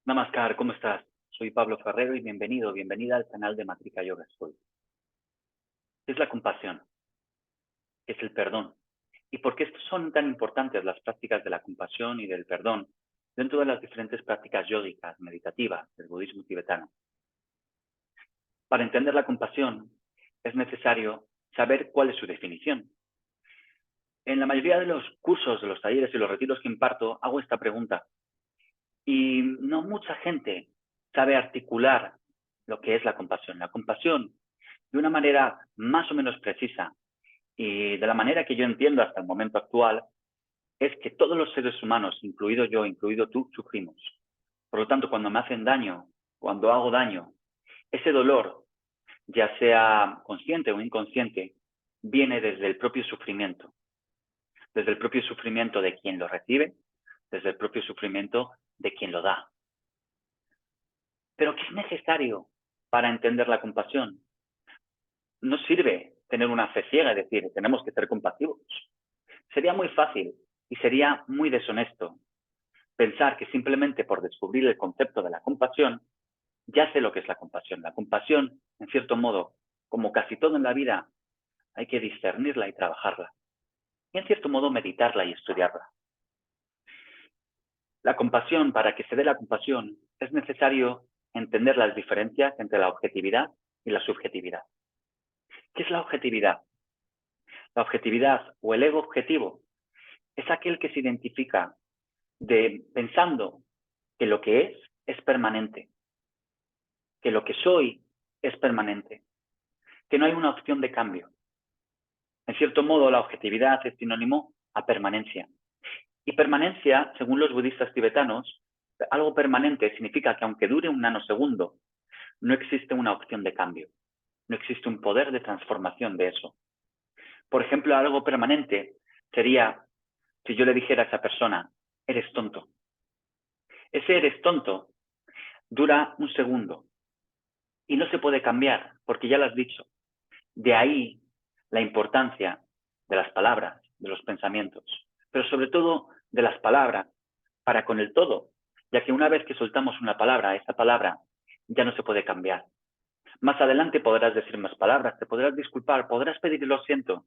Namaskar, ¿cómo estás? Soy Pablo Ferrero y bienvenida al canal de Matrika Yoga School. ¿Qué es la compasión? ¿Qué es el perdón? ¿Y por qué son tan importantes las prácticas de la compasión y del perdón dentro de las diferentes prácticas yógicas, meditativas, del budismo tibetano? Para entender la compasión es necesario saber cuál es su definición. En la mayoría de los cursos, de los talleres y los retiros que imparto, hago esta pregunta. Y no mucha gente sabe articular lo que es la compasión. La compasión, de una manera más o menos precisa y de la manera que yo entiendo hasta el momento actual, es que todos los seres humanos, incluido yo, incluido tú, sufrimos. Por lo tanto, cuando me hacen daño, cuando hago daño, ese dolor, ya sea consciente o inconsciente, viene desde el propio sufrimiento. Desde el propio sufrimiento de quien lo recibe, desde el propio sufrimiento de quien lo da. Pero ¿qué es necesario para entender la compasión? No sirve tener una fe ciega, es decir, tenemos que ser compasivos. Sería muy fácil y sería muy deshonesto pensar que simplemente por descubrir el concepto de la compasión, ya sé lo que es la compasión. La compasión, en cierto modo, como casi todo en la vida, hay que discernirla y trabajarla. Y en cierto modo, meditarla y estudiarla. La compasión, para que se dé la compasión, es necesario entender las diferencias entre la objetividad y la subjetividad. ¿Qué es la objetividad? La objetividad o el ego objetivo es aquel que se identifica pensando que lo que es permanente, que lo que soy es permanente, que no hay una opción de cambio. En cierto modo, la objetividad es sinónimo a permanencia. Y permanencia, según los budistas tibetanos, algo permanente significa que aunque dure un nanosegundo, no existe una opción de cambio, no existe un poder de transformación de eso. Por ejemplo, algo permanente sería si yo le dijera a esa persona, eres tonto. Ese eres tonto dura un segundo y no se puede cambiar porque ya lo has dicho. De ahí la importancia de las palabras, de los pensamientos, pero sobre todo de las palabras para con el todo, ya que una vez que soltamos una palabra, esa palabra ya no se puede cambiar. Más adelante podrás decir más palabras, te podrás disculpar, podrás pedir lo siento,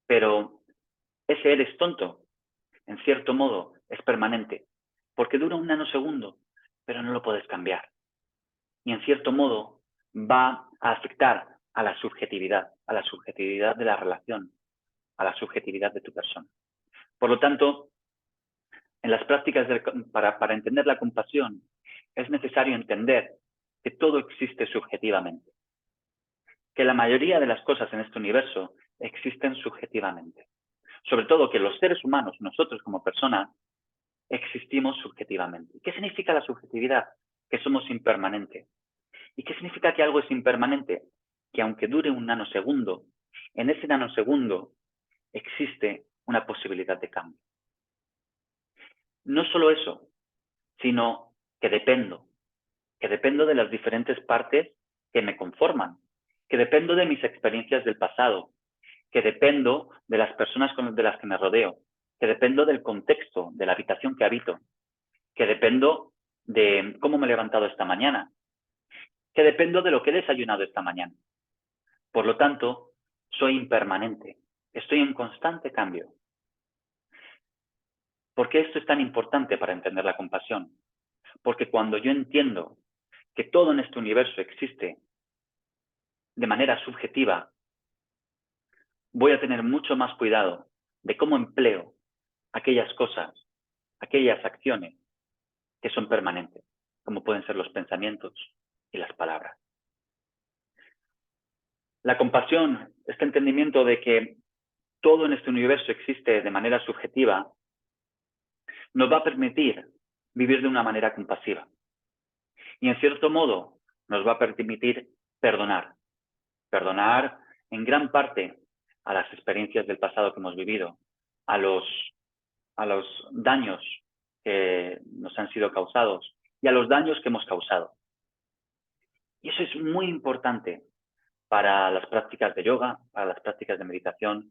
pero ese eres tonto, en cierto modo, es permanente, porque dura un nanosegundo, pero no lo puedes cambiar. Y en cierto modo va a afectar a la subjetividad de la relación, a la subjetividad de tu persona. Por lo tanto, en las prácticas para entender la compasión, es necesario entender que todo existe subjetivamente, que la mayoría de las cosas en este universo existen subjetivamente. Sobre todo que los seres humanos, nosotros como personas, existimos subjetivamente. ¿Qué significa la subjetividad? Que somos impermanentes. ¿Y qué significa que algo es impermanente? Que aunque dure un nanosegundo, en ese nanosegundo existe una posibilidad de cambio. No solo eso, sino que dependo de las diferentes partes que me conforman, que dependo de mis experiencias del pasado, que dependo de las personas de las que me rodeo, que dependo del contexto, de la habitación que habito, que dependo de cómo me he levantado esta mañana, que dependo de lo que he desayunado esta mañana. Por lo tanto, soy impermanente, estoy en constante cambio. ¿Por qué esto es tan importante para entender la compasión? Porque cuando yo entiendo que todo en este universo existe de manera subjetiva, voy a tener mucho más cuidado de cómo empleo aquellas cosas, aquellas acciones que son permanentes, como pueden ser los pensamientos y las palabras. La compasión, este entendimiento de que todo en este universo existe de manera subjetiva, nos va a permitir vivir de una manera compasiva. Y en cierto modo nos va a permitir perdonar. Perdonar en gran parte a las experiencias del pasado que hemos vivido, a los daños que nos han sido causados y a los daños que hemos causado. Y eso es muy importante para las prácticas de yoga, para las prácticas de meditación,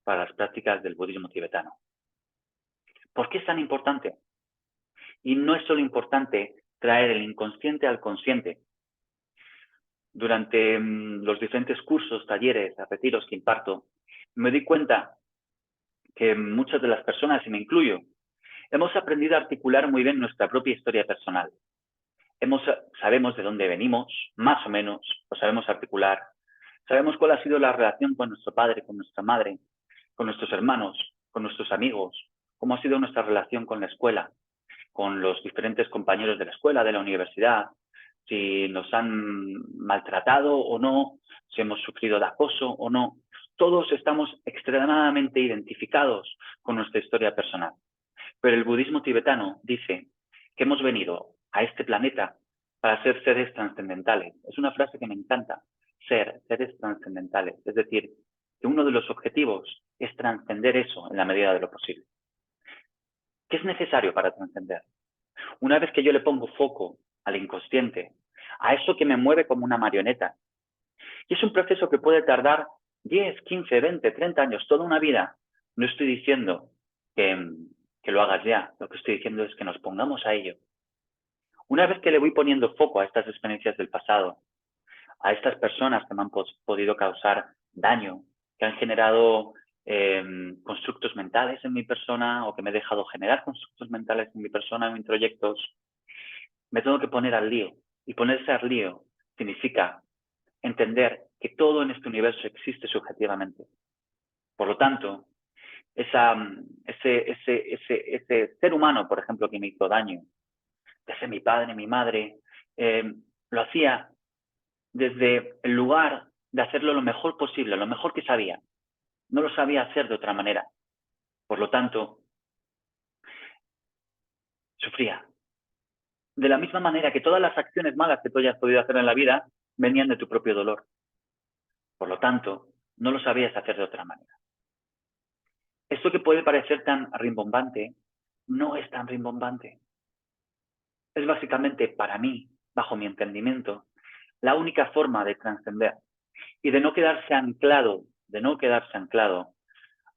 para las prácticas del budismo tibetano. ¿Por qué es tan importante? Y no es solo importante traer el inconsciente al consciente. Durante los diferentes cursos, talleres, retiros que imparto, me di cuenta que muchas de las personas, y me incluyo, hemos aprendido a articular muy bien nuestra propia historia personal. Sabemos de dónde venimos, más o menos, lo sabemos articular. Sabemos cuál ha sido la relación con nuestro padre, con nuestra madre, con nuestros hermanos, con nuestros amigos, cómo ha sido nuestra relación con la escuela, con los diferentes compañeros de la escuela, de la universidad, si nos han maltratado o no, si hemos sufrido de acoso o no. Todos estamos extremadamente identificados con nuestra historia personal. Pero el budismo tibetano dice que hemos venido a este planeta para ser seres trascendentales. Es una frase que me encanta, ser seres trascendentales. Es decir, que uno de los objetivos es trascender eso en la medida de lo posible. ¿Qué es necesario para trascender? Una vez que yo le pongo foco al inconsciente, a eso que me mueve como una marioneta, y es un proceso que puede tardar 10, 15, 20, 30 años, toda una vida. No estoy diciendo que lo hagas ya, lo que estoy diciendo es que nos pongamos a ello. Una vez que le voy poniendo foco a estas experiencias del pasado, a estas personas que me han podido causar daño, que han generado constructos mentales en mi persona o que me he dejado generar constructos mentales en mi persona, en mis proyectos, me tengo que poner al lío. Y ponerse al lío significa entender que todo en este universo existe subjetivamente. Por lo tanto, ese ser humano, por ejemplo, que me hizo daño, ya sea mi padre, mi madre, lo hacía desde el lugar de hacerlo lo mejor posible, lo mejor que sabía. No lo sabía hacer de otra manera. Por lo tanto, sufría. De la misma manera que todas las acciones malas que tú hayas podido hacer en la vida venían de tu propio dolor. Por lo tanto, no lo sabías hacer de otra manera. Esto que puede parecer tan rimbombante, no es tan rimbombante. Es básicamente, para mí, bajo mi entendimiento, la única forma de trascender y de no quedarse anclado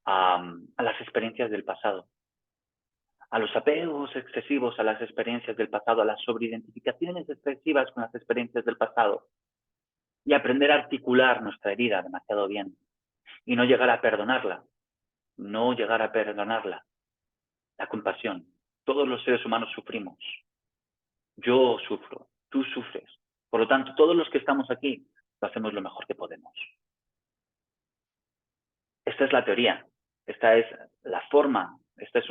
a las experiencias del pasado, a los apegos excesivos a las experiencias del pasado, a las sobreidentificaciones excesivas con las experiencias del pasado, y aprender a articular nuestra herida demasiado bien y no llegar a perdonarla. La compasión. Todos los seres humanos sufrimos. Yo sufro, tú sufres. Por lo tanto, todos los que estamos aquí lo hacemos lo mejor que podemos. Esta es la teoría, esta es la forma, esto es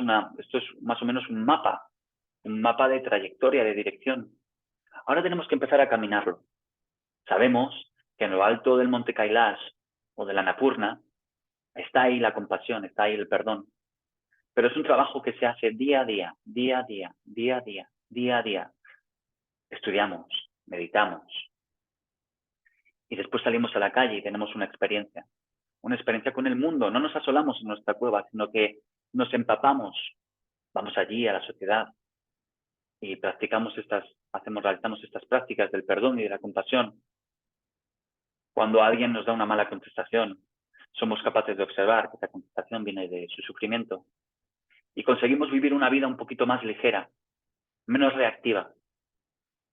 más o menos un mapa de trayectoria, de dirección. Ahora tenemos que empezar a caminarlo. Sabemos que en lo alto del monte Kailash o de la Annapurna está ahí la compasión, está ahí el perdón. Pero es un trabajo que se hace día a día, día a día, día a día, día a día. Estudiamos, meditamos y después salimos a la calle y tenemos una experiencia con el mundo. No nos asolamos en nuestra cueva, sino que nos empapamos. Vamos allí a la sociedad y realizamos estas prácticas del perdón y de la compasión. Cuando alguien nos da una mala contestación, somos capaces de observar que esa contestación viene de su sufrimiento y conseguimos vivir una vida un poquito más ligera, menos reactiva.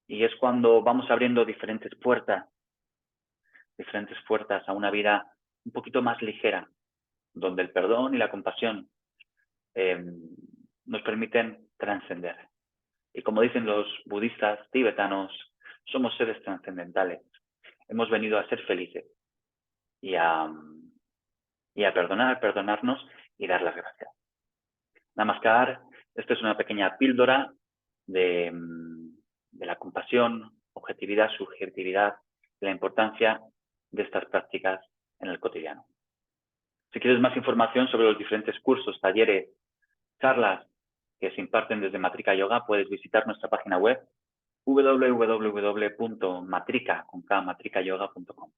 Y es cuando vamos abriendo diferentes puertas a una vida un poquito más ligera, donde el perdón y la compasión nos permiten trascender. Y como dicen los budistas tibetanos, somos seres trascendentales. Hemos venido a ser felices y a perdonarnos y dar las gracias. Namaskar, esto es una pequeña píldora de la compasión, objetividad, subjetividad, y la importancia de estas prácticas en el cotidiano. Si quieres más información sobre los diferentes cursos, talleres, charlas que se imparten desde Matrika Yoga, puedes visitar nuestra página web www.matrikayoga.com.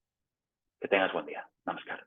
Que tengas buen día. Namaskar.